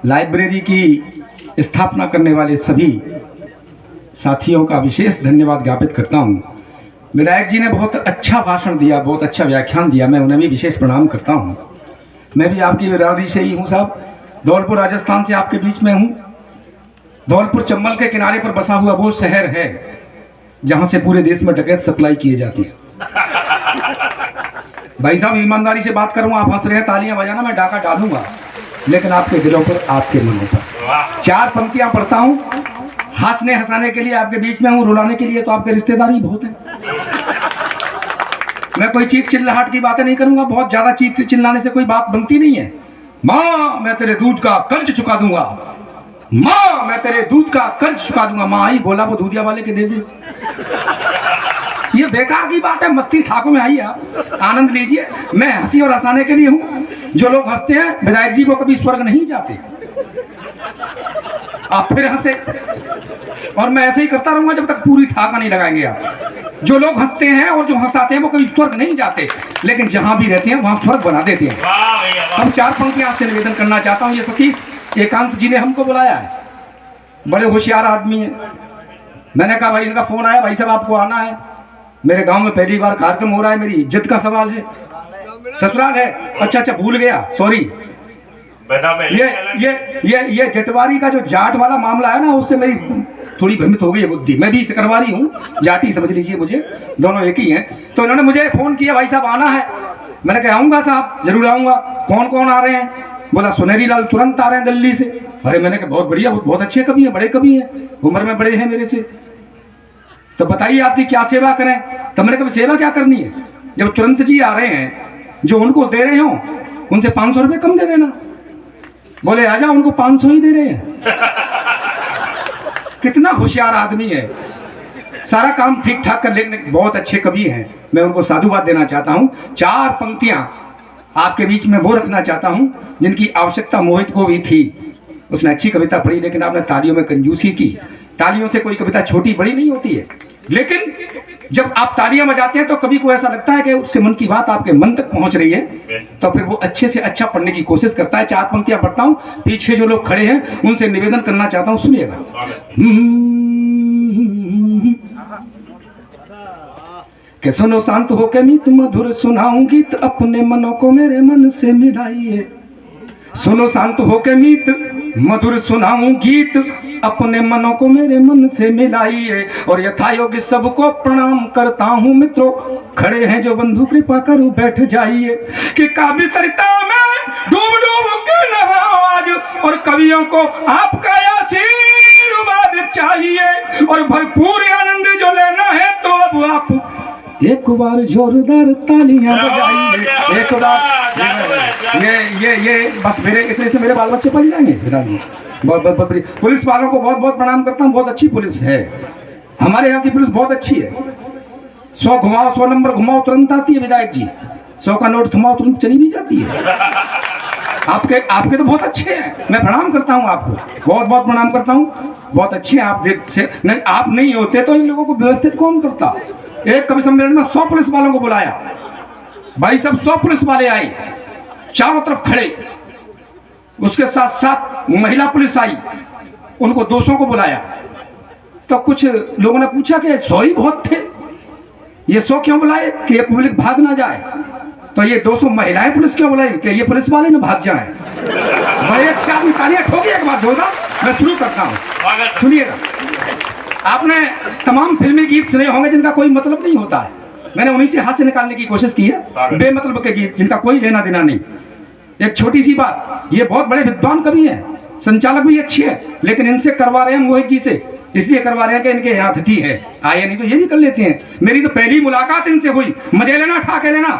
Library की स्थापना करने वाले सभी साथियों का विशेष धन्यवाद ज्ञापित करता हूँ। विधायक जी ने बहुत अच्छा भाषण दिया, बहुत अच्छा व्याख्यान दिया, मैं उन्हें भी विशेष प्रणाम करता हूँ। मैं भी आपकी बिरादरी से ही हूँ साहब, धौलपुर राजस्थान से आपके बीच में हूँ। धौलपुर चंबल के किनारे पर बसा हुआ वो शहर है जहाँ से पूरे देश में डकैत सप्लाई किए जाते हैं। भाई साहब ईमानदारी से बात करूँ, आप हंस रहे हैं, तालियां बजाना, मैं डाका डालूंगा, लेकिन आपके दिलों पर, आपके मनों पर। 4 पंक्तियां पढ़ता हूँ, हंसने हंसाने के लिए आपके बीच में हूँ, रुलाने के लिए तो आपके रिश्तेदार ही बहुत हैं। मैं कोई चीख चिल्लाहट की बातें नहीं करूंगा, बहुत ज्यादा चीख चिल्लाने से कोई बात बनती नहीं है। माँ मैं तेरे दूध का कर्ज चुका दूंगा, माँ मैं तेरे दूध का कर्ज चुका दूंगा। माँ आई, बोला वो दूधिया वाले के दे दे। ये बेकार की बात है, मस्ती ठाकुर में आइए, आप आनंद लीजिए। मैं हंसी और हंसाने के लिए हूँ। जो लोग हंसते हैं विधायक जी वो कभी स्वर्ग नहीं जाते। आप फिर हंसे, और मैं ऐसे ही करता रहूंगा जब तक पूरी ठाका नहीं लगाएंगे आप। जो लोग हंसते हैं और जो हंसाते हैं वो कभी स्वर्ग नहीं जाते, लेकिन जहां भी रहते हैं वहां स्वर्ग बना देते हैं। हम 4 पंक्तियां आपसे निवेदन करना चाहता हूं। ये सतीश एकांत जी ने हमको बुलाया है, बड़े होशियार आदमी है। मैंने कहा भाई, इनका फोन आया, भाई साहब आपको आना है, मेरे गांव में पहली बार कार्यक्रम हो रहा है, मेरी इज्जत का सवाल है। ससुराल है, अच्छा भूल गया, सॉरी। ये जटवारी का जो जाट वाला मामला है ना, उससे मेरी थोड़ी भ्रमित हो गई है बुद्धि। मैं भी सकरवारी हूँ, जाटी समझ लीजिए मुझे, दोनों एक ही हैं। तो इन्होंने मुझे फोन किया, भाई साहब आना है। मैंने कहा आऊँगा साहब, जरूर आऊँगा। कौन कौन आ रहे हैं? बोला सुनहरी लाल तुरंत आ रहे हैं दिल्ली से। अरे मैंने कहा बहुत बढ़िया, बहुत अच्छे कवि हैं, बड़े कवि हैं, उम्र में बड़े हैं मेरे से, तो बताइए आपकी क्या सेवा करें। तो मैंने कहा सेवा क्या करनी है, जब तुरंत जी आ रहे हैं, जो उनको दे रहे हो उनसे 500 रुपये कम दे देना। बोले आजा, उनको 500 ही दे रहे हैं। कितना होशियार आदमी है, सारा काम ठीक ठाक कर लेने, बहुत अच्छे कवि हैं। मैं उनको साधुवाद देना चाहता हूँ। 4 पंक्तियां आपके बीच में वो रखना चाहता हूँ जिनकी आवश्यकता मोहित को भी थी। उसने अच्छी कविता पढ़ी, लेकिन आपने तालियों में कंजूसी की। तालियों से कोई कविता छोटी बड़ी नहीं होती है, लेकिन जब आप तालियां बजाते हैं तो कभी को ऐसा लगता है कि उसके मन की बात आपके मन तक पहुंच रही है, तो फिर वो अच्छे से अच्छा पढ़ने की कोशिश करता है। 4 पंक्तियां पढ़ता हूं, पीछे जो लोग खड़े हैं उनसे निवेदन करना चाहता हूं, सुनिएगा। कि सुनो शांत हो के मीत मधुर सुनाऊं गीत, अपने मनों को मेरे मन से मिलाइए। सुनो शांत हो के मीत मधुर सुनाऊं गीत, अपने मनों को मेरे मन से मिलाइए। और यथायोग्य सबको प्रणाम करता हूँ मित्रों, खड़े हैं जो बंधु कृपा करो बैठ जाइए। कि काव्य सरिता में डूब डूब के नहाओ आज, और कवियों को आपका आशीर्वाद चाहिए। और भरपूर आनंद जो लेना है तो अब आप एक बार जोरदार तालियां बजाइए। एक बार ये बस मेरे इतने से मेरे बाल बच्चे पल जाएंगे। बहुत पुलिस वालों को बहुत बहुत प्रणाम करता हूँ, बहुत अच्छी पुलिस है हमारे यहाँ की। पुलिस बहुत अच्छी है। 100 घुमाओ, 100 नंबर घुमाओ तुरंत आती है विधायक जी, 100 का नोट थमाओ तुरंत चली भी जाती है। आपके तो बहुत अच्छे हैं, मैं प्रणाम करता हूँ आपको, बहुत बहुत प्रणाम करता हूँ, बहुत अच्छे हैं आप। नहीं, आप नहीं होते तो इन लोगों को व्यवस्थित कौन करता। एक कवि सम्मेलन में 100 पुलिस वालों को बुलाया, भाई सब 100 पुलिस वाले आए, चारों तरफ खड़े, उसके साथ साथ महिला पुलिस आई, उनको 200 को बुलाया। तो कुछ लोगों ने पूछा कि 100 ही बहुत थे, ये 100 क्यों बुलाए, कि ये पब्लिक भाग ना जाए। तो ये 200 महिलाएं पुलिस क्यों बुलाई, कि ये पुलिस वाले ना भाग जाए। बड़े अच्छे आदमी, तालियां ठोकिए एक बार जोरदार। मैं शुरू करता हूँ, सुनिएगा। आपने तमाम फिल्मी गीत सुने होंगे जिनका कोई मतलब नहीं होता है, मैंने उन्हीं से हाथ से निकालने की कोशिश की है। बेमतलब के गीत जिनका कोई लेना देना नहीं। एक छोटी सी बात, ये बहुत बड़े विद्वान कवि हैं, संचालक भी अच्छे हैं, लेकिन इनसे करवा रहे हैं मोहित जी से, इसलिए करवा रहे हैं कि इनके यहाँ अतिथि है, आए नहीं तो ये भी कर लेते हैं। मेरी तो पहली मुलाकात इनसे हुई, मजे लेना ठाके लेना।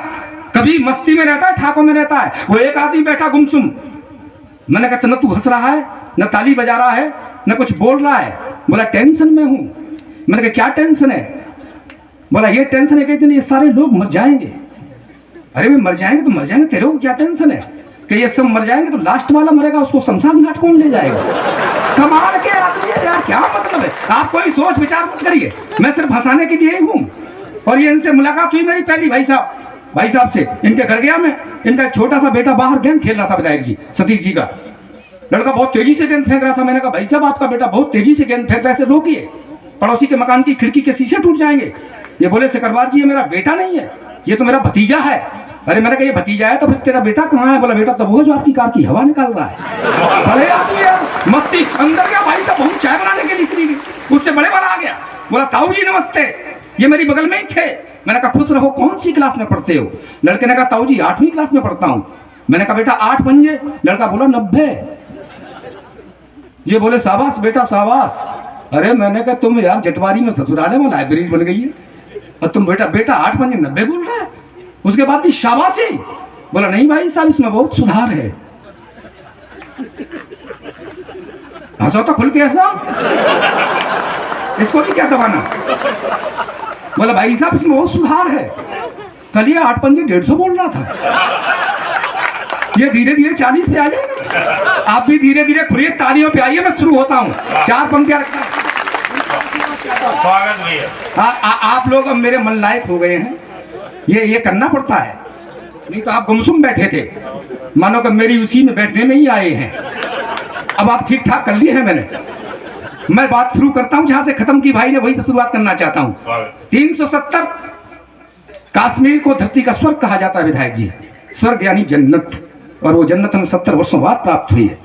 कभी मस्ती में रहता है, ठाकों में रहता है। वो एक आदमी बैठा गुमसुम, मैंने कहा न तू हंस रहा है, न ताली बजा रहा है, न कुछ बोल रहा है। बोला टेंशन में हूं। मैंने कहा क्या टेंशन है? बोला ये टेंशन है कि इतने ये सारे लोग मर जाएंगे। अरे वे मर जाएंगे तो मर जाएंगे, तेरे को क्या टेंशन है कि ये सब मर जाएंगे तो लास्ट वाला मरेगा, उसको शमशान घाट कौन ले जाएगा। कमाल के आदमी है यार, क्या मतलब है। आप कोई सोच विचार मत करिए, मैं सिर्फ हंसाने के लिए ही हूँ। और ये इनसे मुलाकात हुई मेरी पहली, भाई साहब से। इनके घर गया मैं, इनका छोटा सा बेटा बाहर गेम खेल रहा था विधायक जी, सतीश जी का। लड़का बहुत तेजी से गेंद फेंक रहा था। मैंने कहा भाई साहब आपका बेटा बहुत तेजी से गेंद फेंक रहा है, इसे रोकिए, पड़ोसी के मकान की खिड़की के शीशे टूट जाएंगे। ये बोले सिकरवार जी ये मेरा बेटा नहीं है, ये तो मेरा भतीजा है। अरे मैंने कहा ये भतीजा है तो फिर तेरा बेटा कहाँ है? बोला बेटा तब वो जो आपकी कार की हवा निकाल रहा है। बड़े आदमी यार मस्ती अंदर गया, भाई साहब बहुत चाय बनाने के लिए चली गई, उससे बड़े बड़ा आ गया। बोला ताऊ जी नमस्ते, ये मेरी बगल में ही थे। मैंने कहा खुश रहो, कौन सी क्लास में पढ़ते हो? लड़के ने कहा ताऊ जी 8वीं क्लास में पढ़ता हूँ। मैंने कहा बेटा 8 पंजे? लड़का बोला 90। ये बोले शाबाश बेटा शाबाश। अरे मैंने कहा तुम यार जटवारी में ससुराले में लाइब्रेरी बन गई है और तुम बेटा 8 पंजे 90 बोल रहा है, उसके बाद भी शाबाशी। बोला नहीं भाई साहब इसमें बहुत सुधार है। हंसो तो खुल के हंसो, इसको भी क्या दबाना। बोला भाई साहब इसमें बहुत सुधार है, कल ये 8 पंजे 150 बोल रहा था, ये धीरे धीरे 40 पे आ जाएगा। आप भी धीरे धीरे खुलिए, तालियों पे आइए, मैं शुरू होता हूँ। 4 पंक्तियां रखना। स्वागत भैया। आप लोग अब मेरे मन लायक हो गए हैं, ये करना पड़ता है, नहीं तो आप गुमसुम बैठे थे, मानो कि मेरी उसी में बैठने में ही आए हैं। अब आप ठीक ठाक कर लिए हैं मैंने। मैं बात शुरू करता हूं जहां से खत्म की भाई ने, वहीं से शुरुआत करना चाहता हूं। 370 कश्मीर को धरती का स्वर्ग कहा जाता है विधायक जी, स्वर्ग यानी जन्नत, और वो जन्नत हमें 70 वर्षों बाद प्राप्त हुई है।